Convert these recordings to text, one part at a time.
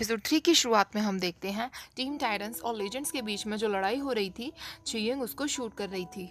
Episode 3 की शुरुआत में हम देखते हैं टीम टाइटंस और लेजेंड्स के बीच में जो लड़ाई हो रही थी, चियंग उसको शूट कर रही थी।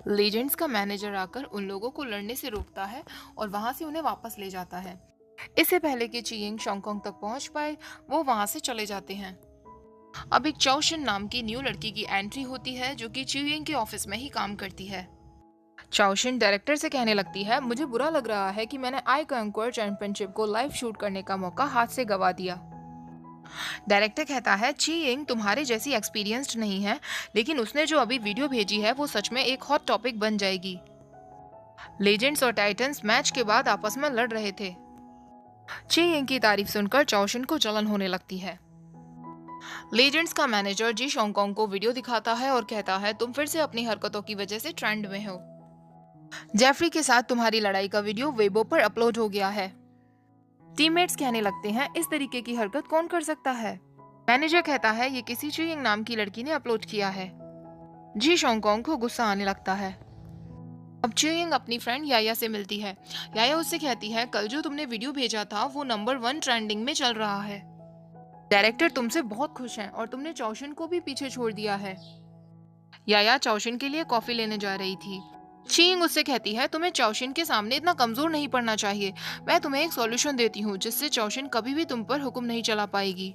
लेजेंड्स का मैनेजर आकर उन लोगों को लड़ने से रोकता है और वहां से उन्हें वापस ले जाता है। इससे पहले कि चियंग शॉन्गकॉन्ग तक पहुंच पाए, वो वहां से चले जाते हैं। अब एक चाओशिन नाम की न्यू लड़की की एंट्री होती है जो कि चियंग के ऑफिस में ही काम करती है। चाओशिन डायरेक्टर से कहने लगती है, मुझे बुरा लग रहा है कि मैंने आई कंक्वर चैंपियनशिप को लाइव शूट करने का मौका हाथ से गवा दिया। डायरेक्टर कहता है, चियंग तुम्हारे जैसी एक्सपीरियंस्ड नहीं है, लेकिन उसने जो अभी वीडियो भेजी है वो सच में एक हॉट टॉपिक बन जाएगी। लेजेंड्स और टाइटंस मैच के बाद आपस में लड़ रहे थे। चियंग की तारीफ सुनकर चाओशिन को जलन होने लगती है। लेजेंड्स का मैनेजर जी शॉन्गकॉन्ग को वीडियो दिखाता है और कहता है, तुम फिर से अपनी हरकतों की वजह से ट्रेंड में हो। जेफरी के साथ तुम्हारी लड़ाई का वीडियो वेबो पर अपलोड हो गया है। टीममेट्स कहने लगते हैं, इस तरीके की हरकत कौन कर सकता है। मैनेजर कहता है, ये किसी चियंग नाम की लड़की ने अपलोड किया है। जी शॉन्गकॉन्ग को गुस्सा आने लगता है। अब चियंग अपनी फ्रेंड याया से मिलती है। याया उससे कहती है, कल जो तुमने वीडियो भेजा था वो नंबर 1 ट्रेंडिंग में चल रहा है। डायरेक्टर तुमसे बहुत खुश हैं और तुमने चाओशिन को भी पीछे छोड़ दिया है। याया चाओशिन के लिए कॉफी लेने जा रही थी। चियंग उससे कहती है, तुम्हें चाओशिन के सामने इतना कमजोर नहीं पड़ना चाहिए। मैं तुम्हें एक सॉल्यूशन देती हूँ जिससे चाओशिन कभी भी तुम पर हुक्म नहीं चला पाएगी।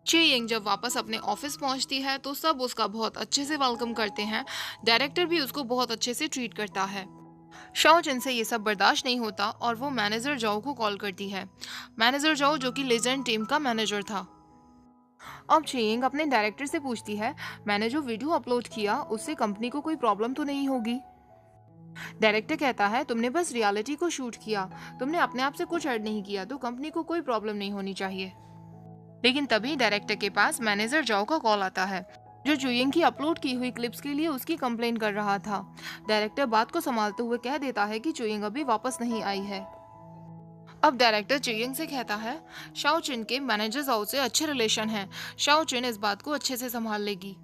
चियंग जब वापस अपने ऑफिस पहुंचती है तो सब उसका बहुत अच्छे से वेलकम करते हैं। डायरेक्टर भी उसको बहुत अच्छे से ट्रीट करता है। शाओ जिन से ये सब बर्दाश्त नहीं होता और वो मैनेजर जाओ को कॉल करती है। मैनेजर जाओ जो कि लेजेंड टीम का मैनेजर था। अब चियंग अपने डायरेक्टर से पूछती है, मैंने जो वीडियो अपलोड किया उससे कंपनी को कोई प्रॉब्लम तो नहीं होगी। डायरेक्टर कहता है, तुमने बस रियलिटी को शूट किया, तुमने अपने आप से कुछ ऐड नहीं किया, तो कंपनी को कोई प्रॉब्लम नहीं होनी चाहिए। लेकिन तभी डायरेक्टर के पास मैनेजर जाओ का कॉल आता है, जो चियंग की अपलोड की हुई क्लिप्स के लिए उसकी कंप्लेन कर रहा था। डायरेक्टर बात को संभालते हुए कह देता है कि चियंग अभी वापस नहीं आई है। अब डायरेक्टर चियंग से कहता है, शाओ चिन के मैनेजर जाओ से अच्छे रिलेशन हैं, शाओ चिन इस बात को अच्छे से संभाल लेगी।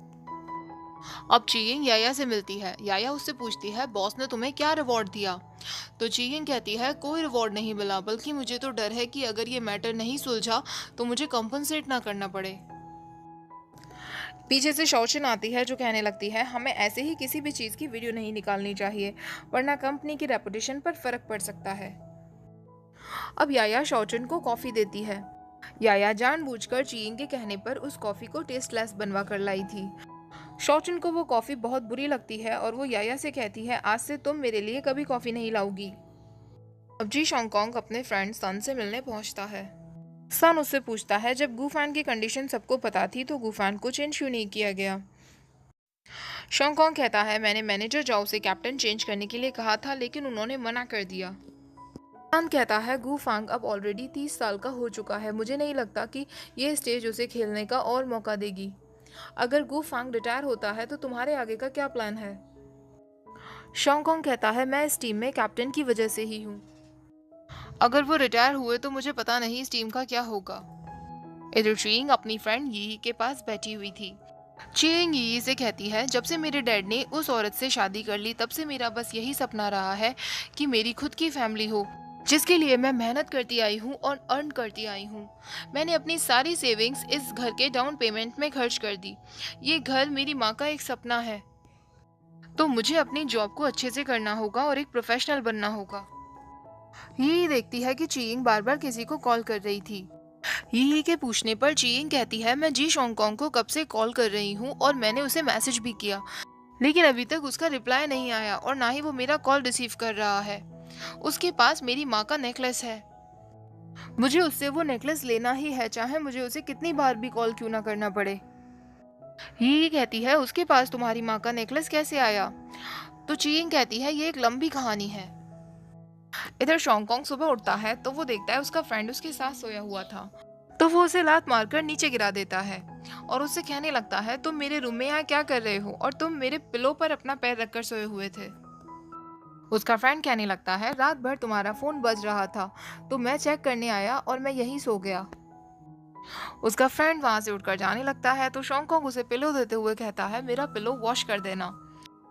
अब चियंग याया से मिलती है। याया उससे पूछती है, बॉस ने तुम्हें क्या रिवॉर्ड दिया। तो चियंग कहती है, कोई रिवॉर्ड नहीं मिला, बल्कि मुझे तो डर है कि अगर ये मैटर नहीं सुलझा तो मुझे कंपनसेट ना करना पड़े। पीछे से शौचिन आती है जो कहने लगती है, हमें ऐसे ही किसी भी चीज़ की वीडियो नहीं निकालनी चाहिए, वरना कंपनी की रेपुटेशन पर फर्क पड़ सकता है। अब याया शौचिन को कॉफी देती है। याया जानबूझकर चियंग के कहने पर उस कॉफी को टेस्टलेस बनवा कर लाई थी। शौचिन को वो कॉफी बहुत बुरी लगती है और वो याया से कहती है, आज से तुम मेरे लिए कभी कॉफी नहीं लाओगी। अब जी शॉन्गकॉन्ग अपने फ्रेंड सन से मिलने पहुंचता है। सन उससे पूछता है, जब गूफैन की कंडीशन सबको पता थी तो गूफैन को चेंज क्यों नहीं किया गया। शॉन्गकॉन्ग कहता है, मैंने मैनेजर जाओ से कैप्टन चेंज करने के लिए कहा था, लेकिन उन्होंने मना कर दिया। सन कहता है, गूफैंग अब ऑलरेडी 30 साल का हो चुका है, मुझे नहीं लगता कि ये स्टेज उसे खेलने का और मौका देगी। अगर गूफैंग रिटायर होता है तो तुम्हारे आगे का क्या प्लान है। शॉन्गकॉन्ग कहता है, मैं इस टीम में कैप्टन की वजह से ही हूँ, अगर वो रिटायर हुए तो मुझे पता नहीं इस टीम का क्या होगा। इधर चियंग अपनी फ्रेंड यी के पास बैठी हुई थी। चियंग यी से कहती है, जब से मेरे डैड ने उस औरत से शादी कर ली तब से मेरा बस यही सपना रहा है कि मेरी खुद की फैमिली हो, जिसके लिए मैं मेहनत करती आई हूँ और अर्न करती आई हूँ। मैंने अपनी सारी सेविंग्स इस घर के डाउन पेमेंट में खर्च कर दी। ये घर मेरी माँ का एक सपना है, तो मुझे अपनी जॉब को अच्छे से करना होगा और एक प्रोफेशनल बनना होगा। यी देखती है कि चियंग बार बार किसी को कॉल कर रही थी। यी के पूछने पर चियंग कहती है, मैं जी शॉन्गकॉन्ग को कब से कॉल कर रही हूँ और मैंने उसे मैसेज भी किया, लेकिन अभी तक उसका रिप्लाई नहीं आया और ना ही वो मेरा कॉल रिसीव कर रहा है। उसके पास मेरी माँ का नेकलेस है, मुझे उससे वो नेकलेस लेना ही है, चाहे मुझे उसे कितनी बार भी कॉल क्यों ना करना पड़े। यी कहती है, उसके पास तुम्हारी माँ का नेकलेस कैसे आया। तो चियंग कहती है, ये एक लंबी कहानी है। इधर शॉन्गकॉन्ग सुबह उठता है तो वो देखता है उसका फ्रेंड उसके साथ सोया हुआ था, तो वो उसे लात मारकर नीचे गिरा देता है और उससे कहने लगता है, तुम मेरे रूम में यहाँ क्या कर रहे हो और तुम मेरे पिलो पर अपना पैर रखकर सोए हुए थे। उसका फ्रेंड कहने लगता है, रात भर तुम्हारा फोन बज रहा था तो मैं चेक करने आया और मैं यहीं सो गया। उसका फ्रेंड वहां से उठकर जाने लगता है तो शॉन्गकॉन्ग उसे पिलो देते हुए कहता है, मेरा पिलो वॉश कर देना।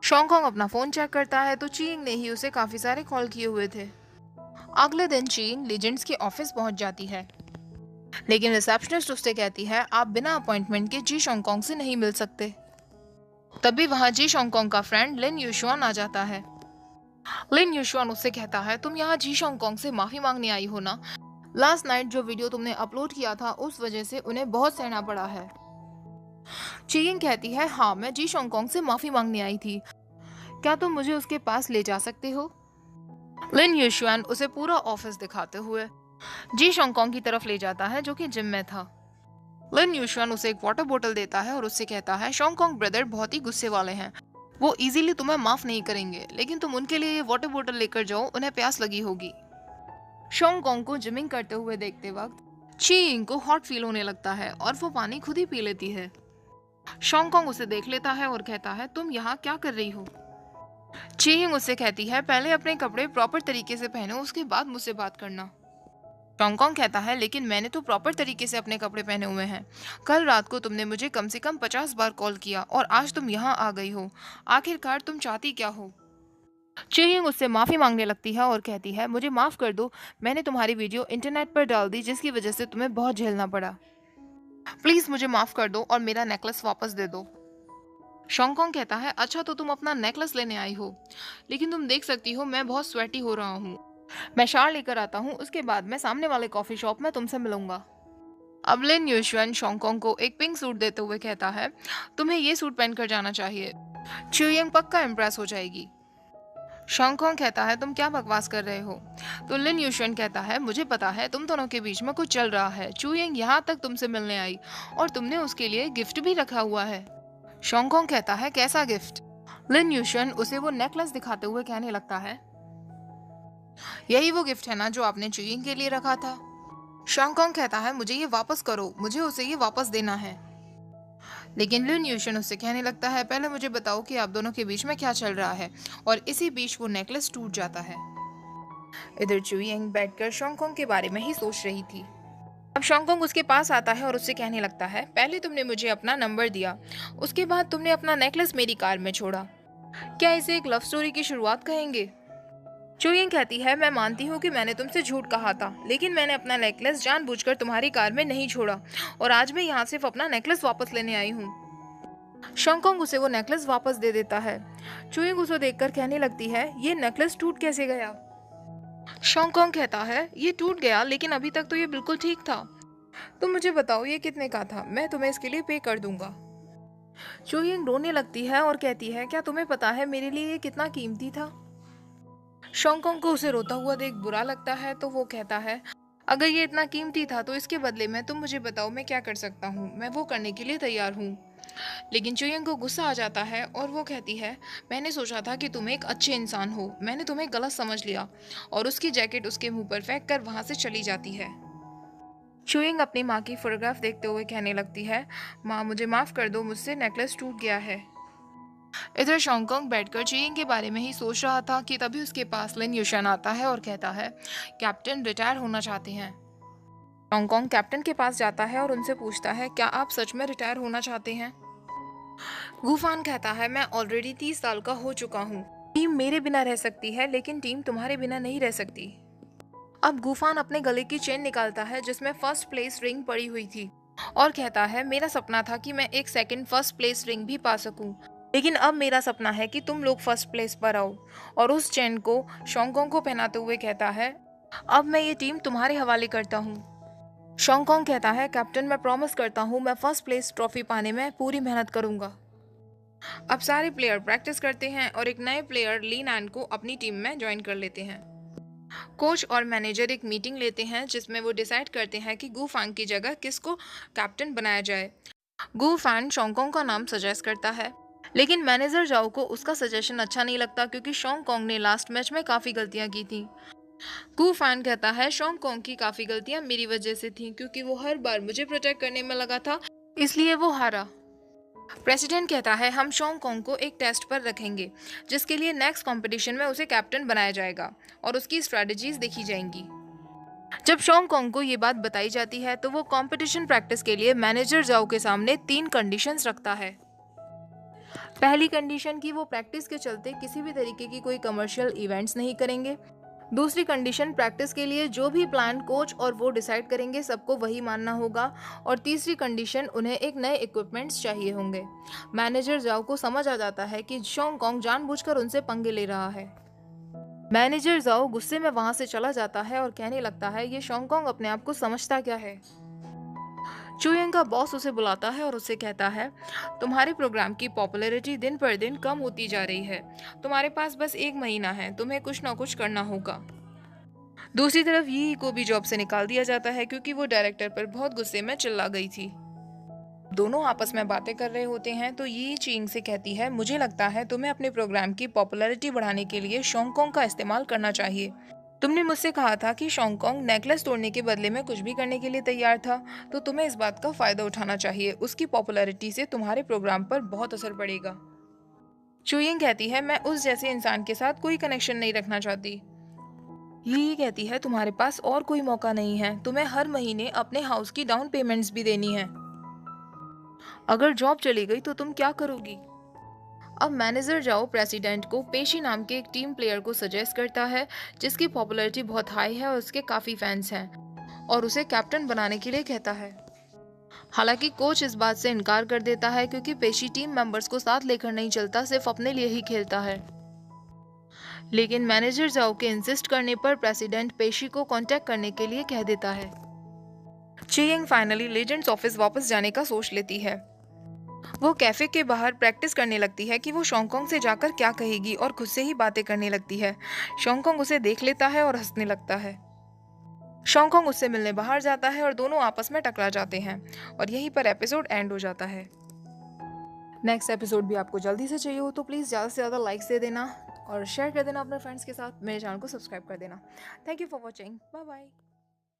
शॉन्गकॉन्ग अपना फोन चेक करता है तो चियंग ने ही उसे काफी सारे कॉल किए हुए थे। अगले दिन चियंग लेजेंड्स के ऑफिस पहुंच जाती है। लेकिन रिसेप्शनिस्ट उससे कहती है आप बिना अपॉइंटमेंट के जी शोंगकोंग से नहीं मिल सकते। तभी वहां जी शोंगकोंग का फ्रेंड लिन यूशुआन आ जाता है। लिन यूशुआन उससे कहता है तुम यहाँ जी शोंगकोंग से माफी मांगने आई हो ना। लास्ट नाइट जो वीडियो तुमने अपलोड किया था उस वजह से उन्हें बहुत सहना पड़ा है। चीयिंग कहती है हाँ मैं जी शोंगकोंग से माफी मांगने आई थी, क्या तुम मुझे उसके पास ले जा सकते हो। लिन यूशुआन उसे पूरा ऑफिस दिखाते हुए जी शोंगकोंग की तरफ ले जाता है जो कि जिम में था। लिन यूशुआन उसे एक वाटर बोतल देता है और उससे कहता है शोंगकोंग ब्रदर बहुत ही गुस्से वाले हैं, वो इजीली तुम्हें माफ नहीं करेंगे, लेकिन तुम उनके लिए ये वाटर बोतल लेकर जाओ, उन्हें प्यास लगी होगी। शोंगकोंग को जिमिंग करते हुए देखते वक्त चीयिंग को हॉट फील होने लगता है और वो पानी खुद ही पी लेती है। शोंगकोंग उसे देख लेता है और कहता है तुम यहाँ क्या कर रही हो। चीयिंग उससे कहती है पहले अपने कपड़े प्रॉपर तरीके से पहनो, उसके बाद मुझसे बात करना। शोंगकोंग कहता है लेकिन मैंने तो प्रॉपर तरीके से अपने कपड़े पहने हुए हैं, कल रात को तुमने मुझे कम से कम 50 बार कॉल किया और आज तुम यहाँ आ गई हो, आखिरकार तुम चाहती क्या हो। चीयिंग उससे माफी मांगने लगती है और कहती है मुझे माफ कर दो, मैंने तुम्हारी वीडियो इंटरनेट पर डाल दी जिसकी वजह से तुम्हें बहुत झेलना पड़ा, प्लीज मुझे माफ कर दो और मेरा नेकलेस वापस दे दो। शोंगकोंग कहता है अच्छा तो तुम अपना नेकलेस लेने आई हो, लेकिन तुम देख सकती हो मैं बहुत स्वेटी हो रहा हूँ, मैं शार लेकर आता हूँ, उसके बाद मैं सामने वाले कॉफी शॉप में तुमसे मिलूंगा। अब लिन यूशुआन शोंगकोंग को एक पिंक सूट देते हुए कहता है तुम्हें ये सूट पहनकर जाना चाहिए, चीयिंग पक्का इम्प्रेस हो जाएगी। शोंगकोंग कहता है तुम क्या बकवास कर रहे हो। तो लिन यूशुआन कहता है मुझे पता है तुम दोनों के बीच में कुछ चल रहा है, चीयिंग यहाँ तक तुमसे मिलने आई और तुमने उसके लिए गिफ्ट भी रखा हुआ है। शोंगकोंग कहता है कैसा गिफ्ट। लिन यूशुआन उसे वो नेकलेस दिखाते हुए कहने लगता है यही वो गिफ्ट है ना जो आपने चीयिंग के लिए रखा था। शोंगकोंग कहता है मुझे ये वापस करो, मुझे उसे ये वापस देना है। लेकिन लिन यूशुआन उससे कहने लगता है पहले मुझे बताओ कि आप दोनों के बीच में क्या चल रहा है, और इसी बीच वो नेकलेस टूट जाता है। इधर चीयिंग बैठकर शोंगकोंग के बारे में ही सोच रही थी। अब शोंगकोंग उसके पास आता है और उससे कहने लगता है पहले तुमने मुझे अपना नंबर दिया, उसके बाद तुमने अपना नेकलेस मेरी कार में छोड़ा, क्या इसे एक लव स्टोरी की शुरुआत कहेंगे। चीयिंग कहती है मैं मानती हूँ कि मैंने तुमसे झूठ कहा था, लेकिन मैंने अपना नेकलेस जानबूझकर तुम्हारी कार में नहीं छोड़ा और आज मैं यहाँ सिर्फ अपना नेकलेस वापस लेने आई हूँ। शोंगकोंग उसे वो नेकलेस वापस दे देता है। चीयिंग उसे देखकर कहने लगती है ये नेकलेस टूट कैसे गया। शोंगकोंग कहता है ये टूट गया, लेकिन अभी तक तो ये बिल्कुल ठीक था, तुम मुझे बताओ ये कितने का था, मैं तुम्हें इसके लिए पे कर दूंगा। चीयिंग रोने लगती है और कहती है क्या तुम्हें पता है मेरे लिए ये कितना कीमती था। शोंगकोंग को उसे रोता हुआ देख बुरा लगता है तो वो कहता है अगर ये इतना कीमती था तो इसके बदले में तुम मुझे बताओ मैं क्या कर सकता हूँ, मैं वो करने के लिए तैयार हूँ। लेकिन चीयिंग को गुस्सा आ जाता है और वो कहती है मैंने सोचा था कि तुम एक अच्छे इंसान हो, मैंने तुम्हें गलत समझ लिया, और उसकी जैकेट उसके मुंह पर फेंक कर वहां से चली जाती है। चीयिंग अपनी माँ की फोटोग्राफ देखते हुए कहने लगती है माँ मुझे माफ कर दो, मुझसे नेकलेस टूट गया है। इधर शोंगकोंग बैठकर चीयिंग के बारे में ही सोच रहा था कि तभी उसके पास लिन यूशुआन आता है और कहता है कैप्टन रिटायर होना चाहते हैं। शोंगकोंग कैप्टन के पास जाता है और उनसे पूछता है क्या आप सच में रिटायर होना चाहते हैं। गूफान कहता है मैं ऑलरेडी 30 साल का हो चुका हूँ, टीम मेरे बिना रह सकती है लेकिन टीम तुम्हारे बिना नहीं रह सकती। अब गूफान अपने गले की चेन निकालता है जिसमें फर्स्ट प्लेस रिंग पड़ी हुई थी और कहता है मेरा सपना था कि मैं एक सेकंड फर्स्ट प्लेस रिंग भी पा सकूं, लेकिन अब मेरा सपना है कि तुम लोग फर्स्ट प्लेस पर आओ। और उस चेन को शोंगकोंग को पहनाते हुए कहता है अब मैं ये टीम तुम्हारे हवाले करता हूँ। शोंगकोंग कहता है कैप्टन मैं प्रॉमिस करता हूँ मैं फर्स्ट प्लेस ट्रॉफी पाने में पूरी मेहनत करूंगा। अब सारे प्लेयर प्रैक्टिस करते हैं और एक नए प्लेयर ली नैन को अपनी टीम में ज्वाइन कर लेते हैं। कोच और मैनेजर एक मीटिंग लेते हैं जिसमें वो डिसाइड करते हैं कि गू फैंग की जगह किसको कैप्टन बनाया जाए। गू फैंग शोंगकोंग का नाम सजेस्ट करता है, लेकिन मैनेजर जाओ को उसका सजेशन अच्छा नहीं लगता क्योंकि शोंगकोंग ने लास्ट मैच में काफ़ी गलतियां की थी। गू फैन कहता है शोंगकोंग की काफ़ी गलतियां मेरी वजह से थी क्योंकि वो हर बार मुझे प्रोटेक्ट करने में लगा था, इसलिए वो हारा। प्रेसिडेंट कहता है हम शोंगकोंग को एक टेस्ट पर रखेंगे जिसके लिए नेक्स्ट कंपटीशन में उसे कैप्टन बनाया जाएगा और उसकी स्ट्रेटजीज देखी जाएंगी। जब शोंगकोंग को ये बात बताई जाती है तो वो कंपटीशन प्रैक्टिस के लिए मैनेजर जाओ के सामने 3 कंडीशंस रखता है। पहली कंडीशन कि वो प्रैक्टिस के चलते किसी भी तरीके की कोई कमर्शियल इवेंट्स नहीं करेंगे। दूसरी कंडीशन, प्रैक्टिस के लिए जो भी प्लान कोच और वो डिसाइड करेंगे सबको वही मानना होगा। और तीसरी कंडीशन, उन्हें एक नए इक्विपमेंट्स चाहिए होंगे। मैनेजर जाओ को समझ आ जाता है कि शोंगकोंग जानबूझकर उनसे पंगे ले रहा है। मैनेजर जाओ गुस्से में वहां से चला जाता है और कहने लगता है, ये शोंगकोंग अपने आप को समझता क्या है। चुयंग का बॉस उसे बुलाता है और उससे कहता है, तुम्हारे प्रोग्राम की पॉपुलैरिटी दिन पर दिन कम होती जा रही है। तुम्हारे पास बस 1 महीना है, तुम्हें कुछ ना कुछ करना होगा। दूसरी तरफ यी को भी जॉब से निकाल दिया जाता है क्योंकि वो डायरेक्टर पर बहुत गुस्से में चिल्ला गई थी। दोनों आपस में बातें कर रहे होते हैं तो यी चिंग से कहती है, मुझे लगता है तुम्हें अपने प्रोग्राम की पॉपुलैरिटी बढ़ाने के लिए शोंगकोंग का इस्तेमाल करना चाहिए। तुमने मुझसे कहा था कि शोंगकोंग नेकलेस तोड़ने के बदले में कुछ भी करने के लिए तैयार था, तो तुम्हें इस बात का फायदा उठाना चाहिए। उसकी पॉपुलैरिटी से तुम्हारे प्रोग्राम पर बहुत असर पड़ेगा। चुयिंग कहती है, मैं उस जैसे इंसान के साथ कोई कनेक्शन नहीं रखना चाहती। यी कहती है, तुम्हारे पास और कोई मौका नहीं है, तुम्हें हर महीने अपने हाउस की डाउन पेमेंट्स भी देनी है। अगर जॉब चली गई तो तुम क्या करोगी? अब मैनेजर जाओ प्रेसिडेंट को पेशी नाम के एक टीम प्लेयर को सजेस्ट करता है जिसकी पॉपुलैरिटी बहुत हाई है और उसके काफ़ी फैंस हैं, और उसे कैप्टन बनाने के लिए कहता है। हालांकि कोच इस बात से इनकार कर देता है क्योंकि पेशी टीम मेंबर्स को साथ लेकर नहीं चलता, सिर्फ अपने लिए ही खेलता है। लेकिन मैनेजर जाओ के इंसिस्ट करने पर प्रेसिडेंट पेशी को कांटेक्ट करने के लिए कह देता है। चियंग फाइनली लेजेंड्स ऑफिस वापस जाने का सोच लेती है। वो कैफे के बाहर प्रैक्टिस करने लगती है कि वो शोंगकोंग से जाकर क्या कहेगी और खुद से ही बातें करने लगती है। शोंगकोंग उसे देख लेता है और हंसने लगता है। शोंगकोंग उससे मिलने बाहर जाता है और दोनों आपस में टकरा जाते हैं और यहीं पर एपिसोड एंड हो जाता है। नेक्स्ट एपिसोड भी आपको जल्दी से चाहिए हो तो प्लीज़ ज़्यादा से ज़्यादा लाइक्स दे देना और शेयर कर देना अपने फ्रेंड्स के साथ। मेरे चैनल को सब्सक्राइब कर देना। Thank you for watching. Bye bye.